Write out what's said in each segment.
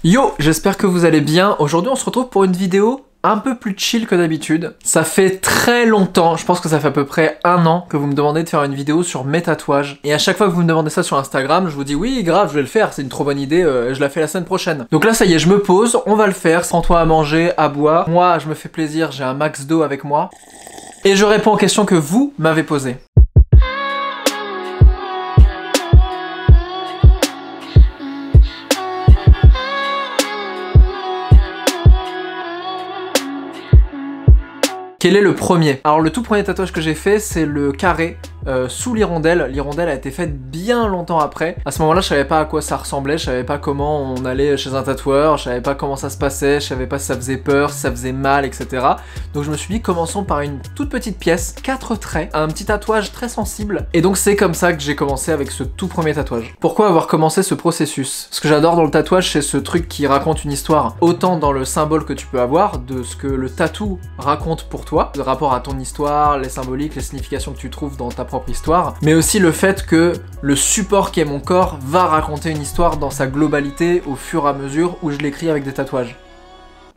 Yo, j'espère que vous allez bien. Aujourd'hui on se retrouve pour une vidéo un peu plus chill que d'habitude. Ça fait très longtemps, je pense que ça fait à peu près 1 an que vous me demandez de faire une vidéo sur mes tatouages. Et à chaque fois que vous me demandez ça sur Instagram, je vous dis oui grave, je vais le faire, c'est une trop bonne idée, je la fais la semaine prochaine. Donc là ça y est, je me pose, on va le faire, prends-toi à manger, à boire. Moi je me fais plaisir, j'ai un max d'eau avec moi. Et je réponds aux questions que vous m'avez posées. Quel est le premier? Alors le tout premier tatouage que j'ai fait, c'est le carré sous l'hirondelle. L'hirondelle a été faite bien longtemps après. À ce moment-là, je savais pas à quoi ça ressemblait, je savais pas comment on allait chez un tatoueur, je savais pas comment ça se passait, je savais pas si ça faisait peur, si ça faisait mal, etc. Donc je me suis dit, commençons par une toute petite pièce, 4 traits, un petit tatouage très sensible. Et donc c'est comme ça que j'ai commencé avec ce tout premier tatouage. Pourquoi avoir commencé ce processus? Ce que j'adore dans le tatouage, c'est ce truc qui raconte une histoire, autant dans le symbole que tu peux avoir, de ce que le tatou raconte pour toi, de rapport à ton histoire, les symboliques, les significations que tu trouves dans ta propre histoire, mais aussi le fait que le support qui est mon corps va raconter une histoire dans sa globalité au fur et à mesure où je l'écris avec des tatouages.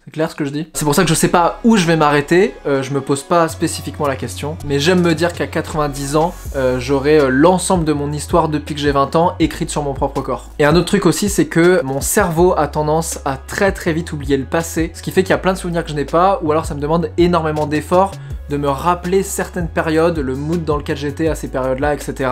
C'est clair ce que je dis? C'est pour ça que je sais pas où je vais m'arrêter, je me pose pas spécifiquement la question, mais j'aime me dire qu'à 90 ans, j'aurai l'ensemble de mon histoire depuis que j'ai 20 ans écrite sur mon propre corps. Et un autre truc aussi, c'est que mon cerveau a tendance à très vite oublier le passé, ce qui fait qu'il y a plein de souvenirs que je n'ai pas, ou alors ça me demande énormément d'efforts de me rappeler certaines périodes, le mood dans lequel j'étais à ces périodes-là, etc.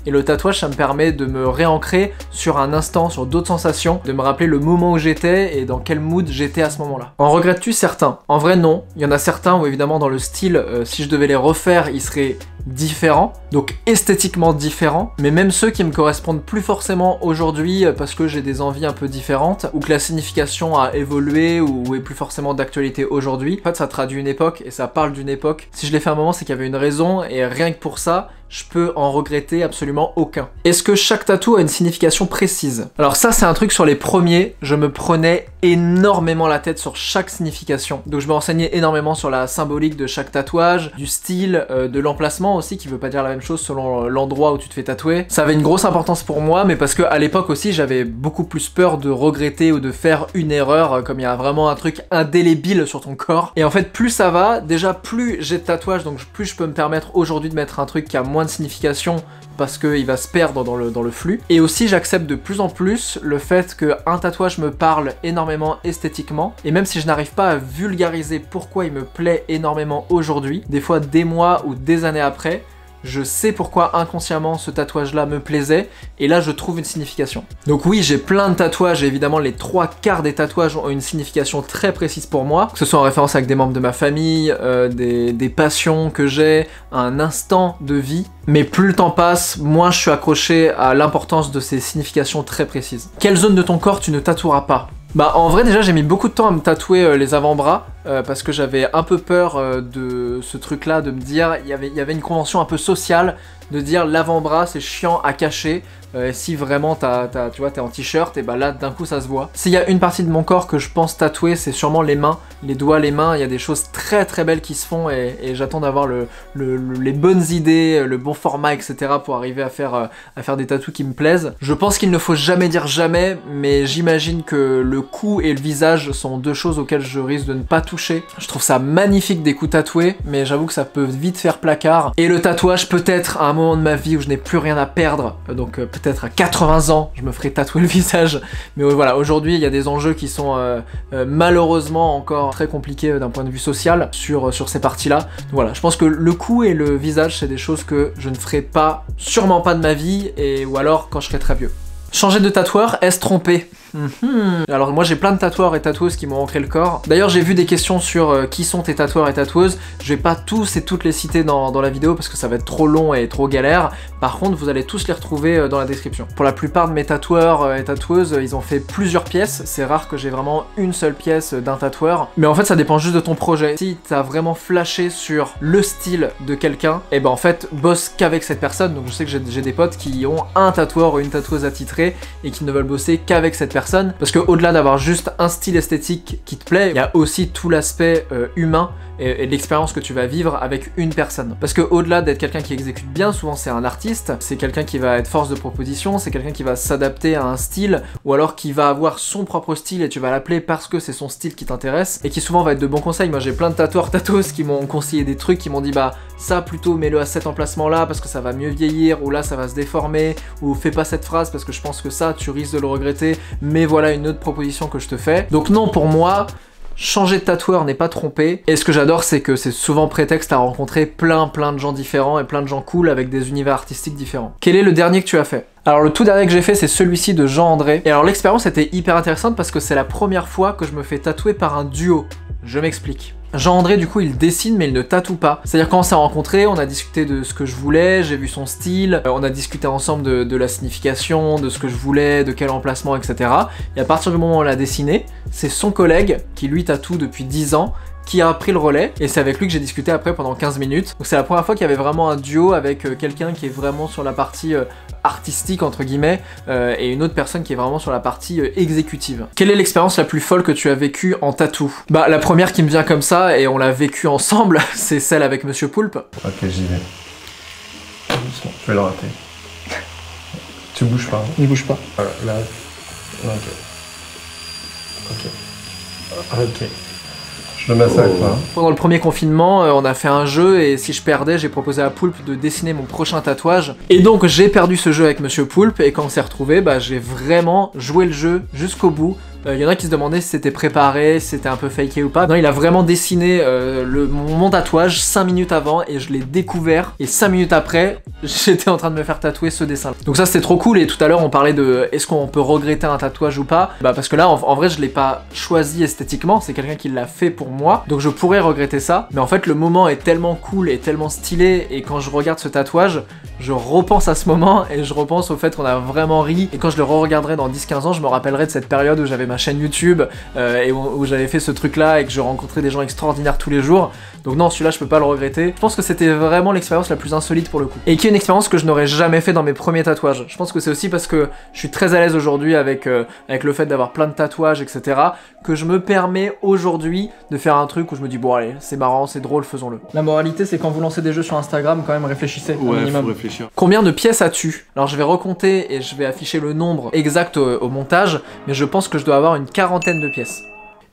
Et le tatouage, ça me permet de me réancrer sur un instant, sur d'autres sensations, de me rappeler le moment où j'étais et dans quel mood j'étais à ce moment-là. En regrettes-tu certains? En vrai, non. Il y en a certains où, évidemment, dans le style, si je devais les refaire, ils seraient différents, donc esthétiquement différents, mais même ceux qui me correspondent plus forcément aujourd'hui parce que j'ai des envies un peu différentes, ou que la signification a évolué ou est plus forcément d'actualité aujourd'hui. En fait, ça traduit une époque et ça parle d'une époque. Si je l'ai fait un moment, c'est qu'il y avait une raison, et rien que pour ça, je peux en regretter absolument aucun. Est-ce que chaque tatou a une signification précise? Alors ça, c'est un truc sur les premiers, je me prenais énormément la tête sur chaque signification. Donc je me renseignais énormément sur la symbolique de chaque tatouage, du style, de l'emplacement aussi, qui veut pas dire la même chose selon l'endroit où tu te fais tatouer. Ça avait une grosse importance pour moi, mais parce que à l'époque aussi, j'avais beaucoup plus peur de regretter ou de faire une erreur, comme il y a vraiment un truc indélébile sur ton corps. Et en fait, plus ça va, déjà plus j'ai de tatouages, donc plus je peux me permettre aujourd'hui de mettre un truc qui a moins de signification parce qu'il va se perdre dans le flux. Et aussi j'accepte de plus en plus le fait qu'un tatouage me parle énormément esthétiquement, et même si je n'arrive pas à vulgariser pourquoi il me plaît énormément aujourd'hui, des fois des mois ou des années après, je sais pourquoi inconsciemment ce tatouage-là me plaisait, et là je trouve une signification. Donc oui, j'ai plein de tatouages, et évidemment les 3/4 des tatouages ont une signification très précise pour moi, que ce soit en référence avec des membres de ma famille, des passions que j'ai, un instant de vie, mais plus le temps passe, moins je suis accroché à l'importance de ces significations très précises. Quelle zone de ton corps tu ne tatoueras pas? Bah en vrai déjà j'ai mis beaucoup de temps à me tatouer les avant-bras parce que j'avais un peu peur de ce truc là, de me dire, il y avait une convention un peu sociale de dire l'avant-bras c'est chiant à cacher, si vraiment tu vois, t'es en t-shirt, et bah là d'un coup ça se voit. S'il y a une partie de mon corps que je pense tatouer, c'est sûrement les mains, les doigts, les mains. Il y a des choses très belles qui se font, et j'attends d'avoir les bonnes idées, le bon format, etc. pour arriver à faire des tatous qui me plaisent. Je pense qu'il ne faut jamais dire jamais, mais j'imagine que le cou et le visage sont deux choses auxquelles je risque de ne pas toucher. Je trouve ça magnifique des coups tatoués, mais j'avoue que ça peut vite faire placard. Et le tatouage, peut-être à un moment de ma vie où je n'ai plus rien à perdre, donc peut-être à 80 ans, je me ferai tatouer le visage. Mais voilà, aujourd'hui, il y a des enjeux qui sont malheureusement encore très compliqués d'un point de vue social sur ces parties-là. Donc voilà, je pense que le cou et le visage, c'est des choses que je ne ferai pas, sûrement pas de ma vie, ou alors quand je serai très vieux. Changer de tatoueur, est-ce tromper? Alors moi j'ai plein de tatoueurs et tatoueuses qui m'ont ancré le corps. D'ailleurs j'ai vu des questions sur qui sont tes tatoueurs et tatoueuses. Je vais pas tous et toutes les citer dans la vidéo parce que ça va être trop long et trop galère. Par contre vous allez tous les retrouver dans la description. Pour la plupart de mes tatoueurs et tatoueuses, ils ont fait plusieurs pièces. C'est rare que j'ai vraiment une seule pièce d'un tatoueur. Mais en fait ça dépend juste de ton projet. Si t'as vraiment flashé sur le style de quelqu'un, et ben en fait bosse qu'avec cette personne. Donc je sais que j'ai des potes qui ont un tatoueur ou une tatoueuse attitrée rencontrer et qui ne veulent bosser qu'avec cette personne. Parce que au-delà d'avoir juste un style esthétique qui te plaît, il y a aussi tout l'aspect humain et l'expérience que tu vas vivre avec une personne. Parce que au-delà d'être quelqu'un qui exécute bien, souvent c'est un artiste, c'est quelqu'un qui va être force de proposition, c'est quelqu'un qui va s'adapter à un style, ou alors qui va avoir son propre style et tu vas l'appeler parce que c'est son style qui t'intéresse, et qui souvent va être de bons conseils. Moi j'ai plein de tatoueurs qui m'ont conseillé des trucs, qui m'ont dit bah ça plutôt mets-le à cet emplacement là parce que ça va mieux vieillir, ou là ça va se déformer, ou fais pas cette phrase parce que je pense que ça tu risques de le regretter, mais voilà une autre proposition que je te fais. Donc non, pour moi, changer de tatoueur n'est pas trompé, et ce que j'adore c'est que c'est souvent prétexte à rencontrer plein de gens différents et plein de gens cool avec des univers artistiques différents. Quel est le dernier que tu as fait? Alors le tout dernier que j'ai fait c'est celui-ci de Jean-André, et alors l'expérience était hyper intéressante parce que c'est la première fois que je me fais tatouer par un duo. Je m'explique. Jean-André du coup il dessine mais il ne tatoue pas. C'est-à-dire quand on s'est rencontrés, on a discuté de ce que je voulais, j'ai vu son style, on a discuté ensemble de la signification, de ce que je voulais, de quel emplacement, etc. Et à partir du moment où on l'a dessiné, c'est son collègue, qui lui tatoue depuis 10 ans, qui a pris le relais, et c'est avec lui que j'ai discuté après pendant 15 minutes. Donc c'est la première fois qu'il y avait vraiment un duo avec quelqu'un qui est vraiment sur la partie artistique entre guillemets, et une autre personne qui est vraiment sur la partie exécutive. Quelle est l'expérience la plus folle que tu as vécue en tatou? Bah la première qui me vient comme ça, et on l'a vécue ensemble, c'est celle avec Monsieur Poulpe. Ok, j'y vais. Doucement, je vais le rater. Tu bouges pas. Il bouge pas. Voilà, là. Ok. Ok. Je le massacre, hein. Pendant le premier confinement, on a fait un jeu, et si je perdais, j'ai proposé à Poulpe de dessiner mon prochain tatouage. Et donc j'ai perdu ce jeu avec Monsieur Poulpe, et quand on s'est retrouvés, bah j'ai vraiment joué le jeu jusqu'au bout. Il y en a qui se demandaient si c'était préparé, si c'était un peu faké ou pas. Non, il a vraiment dessiné mon tatouage 5 minutes avant, et je l'ai découvert, et 5 minutes après, j'étais en train de me faire tatouer ce dessin. Donc ça c'était trop cool, et tout à l'heure on parlait de est-ce qu'on peut regretter un tatouage ou pas. Bah parce que là en vrai je l'ai pas choisi esthétiquement, c'est quelqu'un qui l'a fait pour moi, donc je pourrais regretter ça. Mais en fait le moment est tellement cool et tellement stylé, et quand je regarde ce tatouage, je repense à ce moment, et je repense au fait qu'on a vraiment ri, et quand je le re-regarderai dans 10-15 ans, je me rappellerai de cette période où j'avais ma chaîne YouTube et où j'avais fait ce truc là et que je rencontrais des gens extraordinaires tous les jours. Donc non, celui-là je peux pas le regretter. Je pense que c'était vraiment l'expérience la plus insolite pour le coup, et qui est une expérience que je n'aurais jamais fait dans mes premiers tatouages. Je pense que c'est aussi parce que je suis très à l'aise aujourd'hui avec le fait d'avoir plein de tatouages, etc., que je me permets aujourd'hui de faire un truc où je me dis bon allez, c'est marrant, c'est drôle, faisons-le. La moralité c'est quand vous lancez des jeux sur Instagram, quand même réfléchissez un minimum. Faut réfléchir. Combien de pièces as-tu? Alors je vais recompter et je vais afficher le nombre exact au montage, mais je pense que je dois avoir une quarantaine de pièces.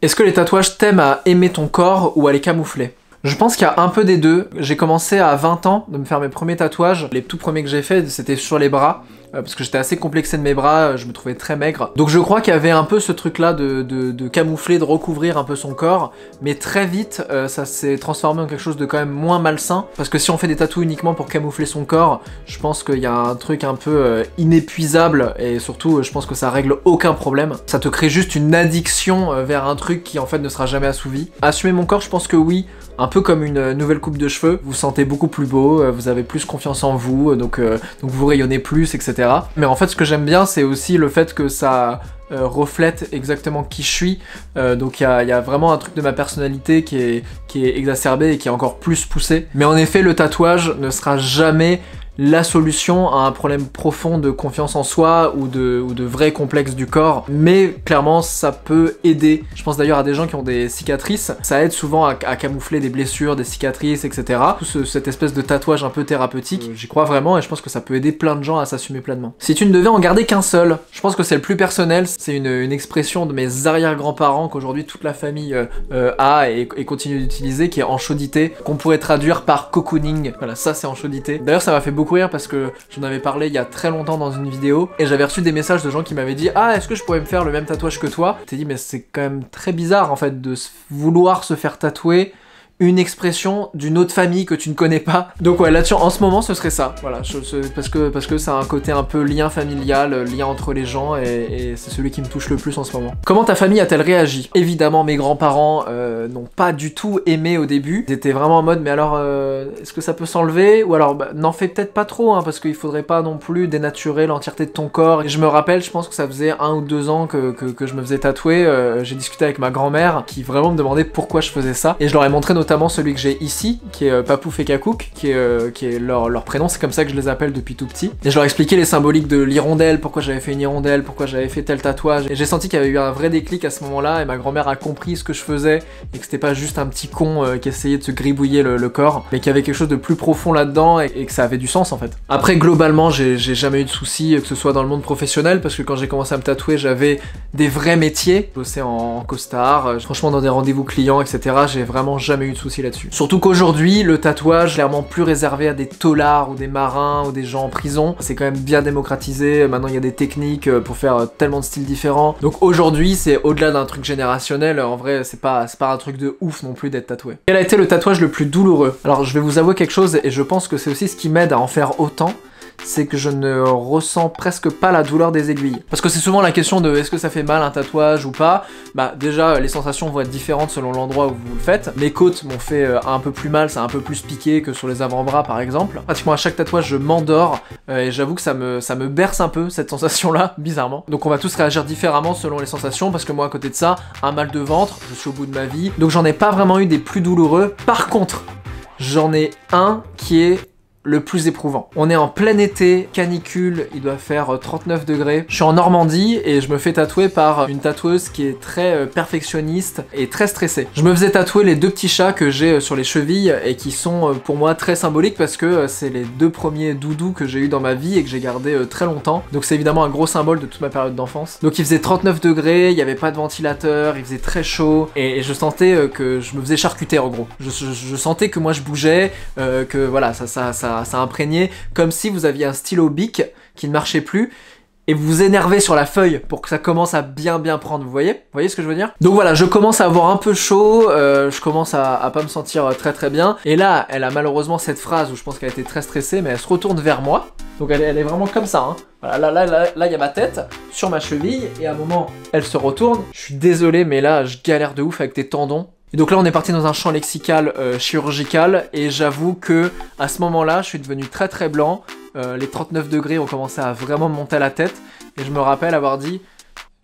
Est-ce que les tatouages t'aiment à aimer ton corps ou à les camoufler? Je pense qu'il y a un peu des deux. J'ai commencé à 20 ans de me faire mes premiers tatouages. Les tout premiers que j'ai fait, c'était sur les bras. Parce que j'étais assez complexé de mes bras, je me trouvais très maigre. Donc je crois qu'il y avait un peu ce truc là de camoufler, de recouvrir un peu son corps. Mais très vite, ça s'est transformé en quelque chose de quand même moins malsain. Parce que si on fait des tatous uniquement pour camoufler son corps, je pense qu'il y a un truc un peu inépuisable. Et surtout, je pense que ça règle aucun problème. Ça te crée juste une addiction vers un truc qui en fait ne sera jamais assouvi. Assumer mon corps, je pense que oui. Un peu comme une nouvelle coupe de cheveux, vous vous sentez beaucoup plus beau, vous avez plus confiance en vous, donc vous rayonnez plus, etc. Mais en fait ce que j'aime bien c'est aussi le fait que ça reflète exactement qui je suis, donc il y a vraiment un truc de ma personnalité qui est exacerbé et qui est encore plus poussé. Mais en effet le tatouage ne sera jamais la solution à un problème profond de confiance en soi ou de vrais complexes du corps, mais clairement ça peut aider. Je pense d'ailleurs à des gens qui ont des cicatrices, ça aide souvent à camoufler des blessures, des cicatrices, etc. Cette espèce de tatouage un peu thérapeutique, j'y crois vraiment et je pense que ça peut aider plein de gens à s'assumer pleinement. Si tu ne devais en garder qu'un seul, je pense que c'est le plus personnel, c'est une expression de mes arrière-grands-parents qu'aujourd'hui toute la famille a et continue d'utiliser, qui est enchaudité, qu'on pourrait traduire par cocooning. Voilà, ça c'est enchaudité. D'ailleurs ça m'a fait beaucoup rire parce que j'en avais parlé il y a très longtemps dans une vidéo et j'avais reçu des messages de gens qui m'avaient dit ah est-ce que je pourrais me faire le même tatouage que toi? T'es dit mais c'est quand même très bizarre en fait de vouloir se faire tatouer une expression d'une autre famille que tu ne connais pas. Donc ouais, là-dessus, en ce moment, ce serait ça. Voilà, parce que ça a un côté un peu lien familial, lien entre les gens, et c'est celui qui me touche le plus en ce moment. Comment ta famille a-t-elle réagi? Évidemment, mes grands-parents n'ont pas du tout aimé au début. Ils étaient vraiment en mode, mais alors, est-ce que ça peut s'enlever? Ou alors, bah, n'en fais peut-être pas trop, hein, parce qu'il faudrait pas non plus dénaturer l'entièreté de ton corps. Et je me rappelle, je pense que ça faisait 1 ou 2 ans que je me faisais tatouer. J'ai discuté avec ma grand-mère, qui vraiment me demandait pourquoi je faisais ça. Et je leur ai montré notamment notamment celui que j'ai ici, qui est Papouf et Kakouk, qui est leur prénom, c'est comme ça que je les appelle depuis tout petit. Et je leur expliquais les symboliques de l'hirondelle, pourquoi j'avais fait une hirondelle, pourquoi j'avais fait tel tatouage. Et j'ai senti qu'il y avait eu un vrai déclic à ce moment-là, et ma grand-mère a compris ce que je faisais, et que c'était pas juste un petit con qui essayait de se gribouiller le corps, mais qu'il y avait quelque chose de plus profond là-dedans, et que ça avait du sens en fait. Après, globalement, j'ai jamais eu de soucis, que ce soit dans le monde professionnel, parce que quand j'ai commencé à me tatouer, j'avais des vrais métiers, je bossais en costard, franchement dans des rendez-vous clients, etc. J'ai vraiment jamais eu de soucis là-dessus. Surtout qu'aujourd'hui, le tatouage est clairement plus réservé à des taulards ou des marins ou des gens en prison. C'est quand même bien démocratisé, maintenant il y a des techniques pour faire tellement de styles différents. Donc aujourd'hui, c'est au-delà d'un truc générationnel, en vrai, c'est pas un truc de ouf non plus d'être tatoué. Quel a été le tatouage le plus douloureux? Alors je vais vous avouer quelque chose, et je pense que c'est aussi ce qui m'aide à en faire autant, c'est que je ne ressens presque pas la douleur des aiguilles. Parce que c'est souvent la question de est-ce que ça fait mal un tatouage ou pas. Bah déjà, les sensations vont être différentes selon l'endroit où vous le faites. Mes côtes m'ont fait un peu plus mal, ça a un peu plus piqué que sur les avant-bras par exemple. Pratiquement à chaque tatouage, je m'endors, et j'avoue que ça me berce un peu, cette sensation-là, bizarrement. Donc on va tous réagir différemment selon les sensations, parce que moi à côté de ça, un mal de ventre, je suis au bout de ma vie. Donc j'en ai pas vraiment eu des plus douloureux. Par contre, j'en ai un qui est le plus éprouvant. On est en plein été, canicule, il doit faire 39 degrés. Je suis en Normandie et je me fais tatouer par une tatoueuse qui est très perfectionniste et très stressée. Je me faisais tatouer les deux petits chats que j'ai sur les chevilles et qui sont pour moi très symboliques parce que c'est les deux premiers doudous que j'ai eu dans ma vie et que j'ai gardé très longtemps. Donc c'est évidemment un gros symbole de toute ma période d'enfance. Donc il faisait 39 degrés, il n'y avait pas de ventilateur, il faisait très chaud et je sentais que je me faisais charcuter en gros. Je sentais que moi je bougeais, que voilà, ça imprégnait, comme si vous aviez un stylo Bic qui ne marchait plus et vous vous énervez sur la feuille pour que ça commence à bien prendre, vous voyez ce que je veux dire? Donc voilà, je commence à avoir un peu chaud, je commence à pas me sentir très bien, et là, elle a malheureusement cette phrase où je pense qu'elle était très stressée, mais elle se retourne vers moi, donc elle est vraiment comme ça, hein. Voilà, là, il y a ma tête sur ma cheville, et à un moment, elle se retourne, je suis désolé, mais là, je galère de ouf avec tes tendons. Et donc là on est parti dans un champ lexical chirurgical, et j'avoue que à ce moment-là je suis devenu très blanc, les 39 degrés ont commencé à vraiment me monter à la tête, et je me rappelle avoir dit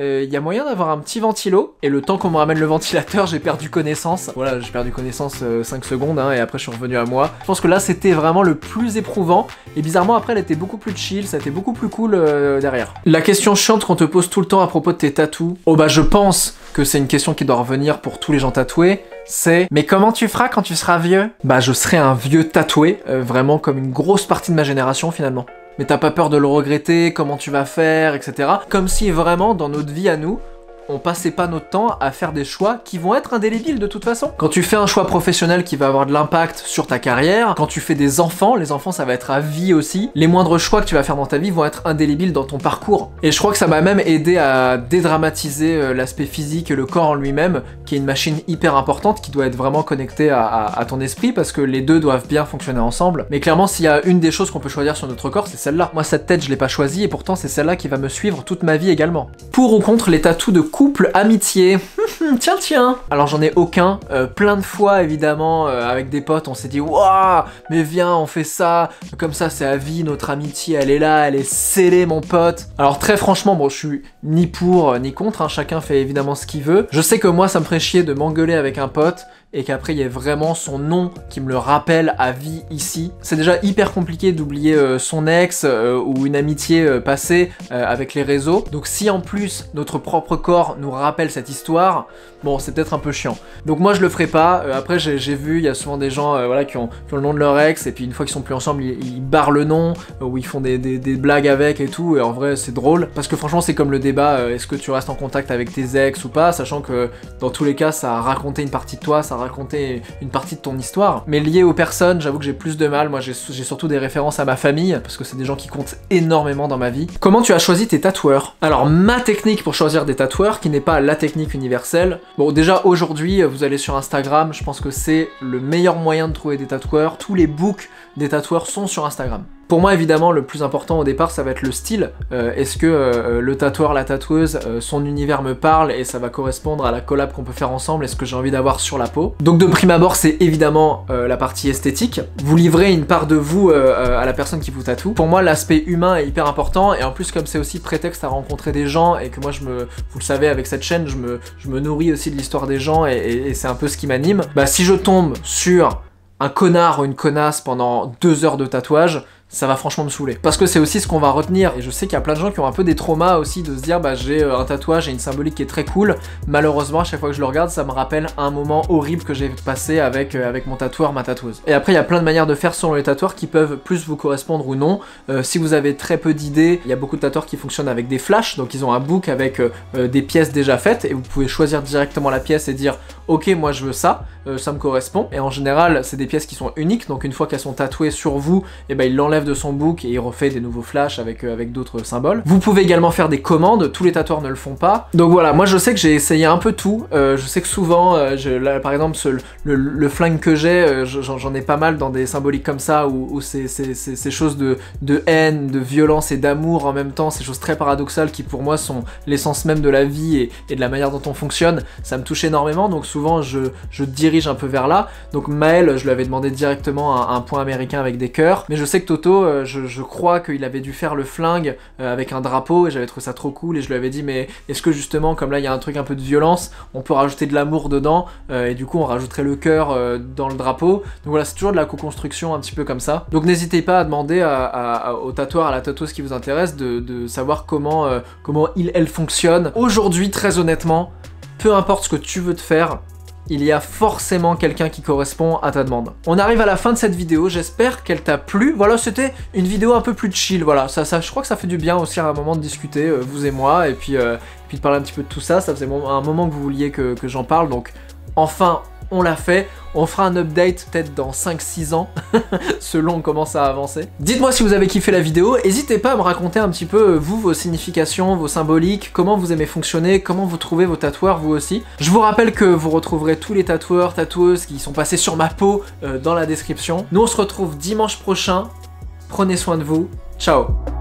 y a moyen d'avoir un petit ventilo, et le temps qu'on me ramène le ventilateur j'ai perdu connaissance. Voilà, j'ai perdu connaissance 5 secondes hein, et après je suis revenu à moi. Je pense que là c'était vraiment le plus éprouvant, et bizarrement après elle était beaucoup plus chill, ça a été beaucoup plus cool derrière. La question chiante qu'on te pose tout le temps à propos de tes tatous, oh bah je pense que c'est une question qui doit revenir pour tous les gens tatoués, c'est « Mais comment tu feras quand tu seras vieux ?» Bah je serai un vieux tatoué, vraiment comme une grosse partie de ma génération finalement. Mais t'as pas peur de le regretter, comment tu vas faire, etc. Comme si vraiment dans notre vie à nous, on passait pas notre temps à faire des choix qui vont être indélébiles de toute façon. Quand tu fais un choix professionnel qui va avoir de l'impact sur ta carrière, quand tu fais des enfants, les enfants ça va être à vie aussi, les moindres choix que tu vas faire dans ta vie vont être indélébiles dans ton parcours. Et je crois que ça m'a même aidé à dédramatiser l'aspect physique et le corps en lui-même, qui est une machine hyper importante qui doit être vraiment connectée à ton esprit, parce que les deux doivent bien fonctionner ensemble. Mais clairement, s'il y a une des choses qu'on peut choisir sur notre corps, c'est celle-là. Moi, cette tête, je l'ai pas choisie, et pourtant c'est celle-là qui va me suivre toute ma vie également. Pour ou contre les tatous de couple, amitié. Tiens. Alors j'en ai aucun. Plein de fois évidemment avec des potes on s'est dit waouh, mais viens on fait ça. Comme ça c'est à vie, notre amitié elle est là, elle est scellée mon pote. Alors très franchement bon je suis ni pour ni contre, hein, chacun fait évidemment ce qu'il veut. Je sais que moi ça me ferait chier de m'engueuler avec un pote et qu'après il y ait vraiment son nom qui me le rappelle à vie ici. C'est déjà hyper compliqué d'oublier son ex ou une amitié passée avec les réseaux. Donc si en plus notre propre corps nous rappelle cette histoire, bon c'est peut-être un peu chiant. Donc moi je le ferai pas. Après j'ai vu, il y a souvent des gens voilà, qui ont le nom de leur ex, et puis une fois qu'ils sont plus ensemble, ils barrent le nom, ou ils font des blagues avec et tout, et en vrai c'est drôle. Parce que franchement c'est comme le débat, est-ce que tu restes en contact avec tes ex ou pas, sachant que dans tous les cas ça a raconté une partie de toi, ça a raconté une partie de ton histoire. Mais lié aux personnes, j'avoue que j'ai plus de mal. Moi j'ai surtout des références à ma famille, parce que c'est des gens qui comptent énormément dans ma vie. Comment tu as choisi tes tatoueurs? Alors ma technique pour choisir des tatoueurs, qui n'est pas la technique universelle. Bon déjà aujourd'hui vous allez sur Instagram, je pense que c'est le meilleur moyen de trouver des tatoueurs. Tous les books des tatoueurs sont sur Instagram. Pour moi évidemment le plus important au départ ça va être le style, est-ce que le tatoueur, la tatoueuse, son univers me parle et ça va correspondre à la collab qu'on peut faire ensemble, est-ce que j'ai envie d'avoir sur la peau. Donc de prime abord c'est évidemment la partie esthétique, vous livrez une part de vous à la personne qui vous tatoue. Pour moi l'aspect humain est hyper important et en plus comme c'est aussi prétexte à rencontrer des gens et que moi vous le savez avec cette chaîne, je me nourris aussi de l'histoire des gens et c'est un peu ce qui m'anime. Bah si je tombe sur un connard ou une connasse pendant 2 heures de tatouage, ça va franchement me saouler. Parce que c'est aussi ce qu'on va retenir, et je sais qu'il y a plein de gens qui ont un peu des traumas aussi de se dire bah j'ai un tatouage et une symbolique qui est très cool, malheureusement à chaque fois que je le regarde ça me rappelle un moment horrible que j'ai passé avec mon tatoueur, ma tatoueuse. Et après il y a plein de manières de faire selon les tatoueurs qui peuvent plus vous correspondre ou non. Si vous avez très peu d'idées, il y a beaucoup de tatoueurs qui fonctionnent avec des flashs, donc ils ont un book avec des pièces déjà faites, et vous pouvez choisir directement la pièce et dire ok moi je veux ça, ça me correspond, et en général c'est des pièces qui sont uniques, donc une fois qu'elles sont tatouées sur vous, et ben il l'enlève de son book et il refait des nouveaux flashs avec d'autres symboles. Vous pouvez également faire des commandes, tous les tatoueurs ne le font pas. Donc voilà, moi je sais que j'ai essayé un peu tout, je sais que souvent, là, par exemple le flingue que j'ai, j'en ai pas mal dans des symboliques comme ça où c'est ces choses de haine, de violence et d'amour en même temps, ces choses très paradoxales qui pour moi sont l'essence même de la vie et de la manière dont on fonctionne, ça me touche énormément, donc souvent je dirige un peu vers là. Donc Maël, je lui avais demandé directement un point américain avec des cœurs, mais je sais que Toto, je crois qu'il avait dû faire le flingue avec un drapeau et j'avais trouvé ça trop cool et je lui avais dit mais est-ce que justement comme là il y a un truc un peu de violence, on peut rajouter de l'amour dedans et du coup on rajouterait le cœur dans le drapeau. Donc voilà, c'est toujours de la co-construction un petit peu comme ça. Donc n'hésitez pas à demander au tatoueur, à la tatoueuse qui vous intéresse de savoir comment elle fonctionne. Aujourd'hui très honnêtement, peu importe ce que tu veux te faire, il y a forcément quelqu'un qui correspond à ta demande. On arrive à la fin de cette vidéo, j'espère qu'elle t'a plu. Voilà, c'était une vidéo un peu plus chill, voilà, je crois que ça fait du bien aussi à un moment de discuter, vous et moi, et puis de parler un petit peu de tout ça. Ça faisait un moment que vous vouliez que j'en parle, donc enfin on l'a fait. On fera un update peut-être dans 5-6 ans, selon comment ça a avancé. Dites-moi si vous avez kiffé la vidéo, n'hésitez pas à me raconter un petit peu, vous, vos significations, vos symboliques, comment vous aimez fonctionner, comment vous trouvez vos tatoueurs, vous aussi. Je vous rappelle que vous retrouverez tous les tatoueurs, tatoueuses qui sont passés sur ma peau dans la description. Nous, on se retrouve dimanche prochain. Prenez soin de vous. Ciao!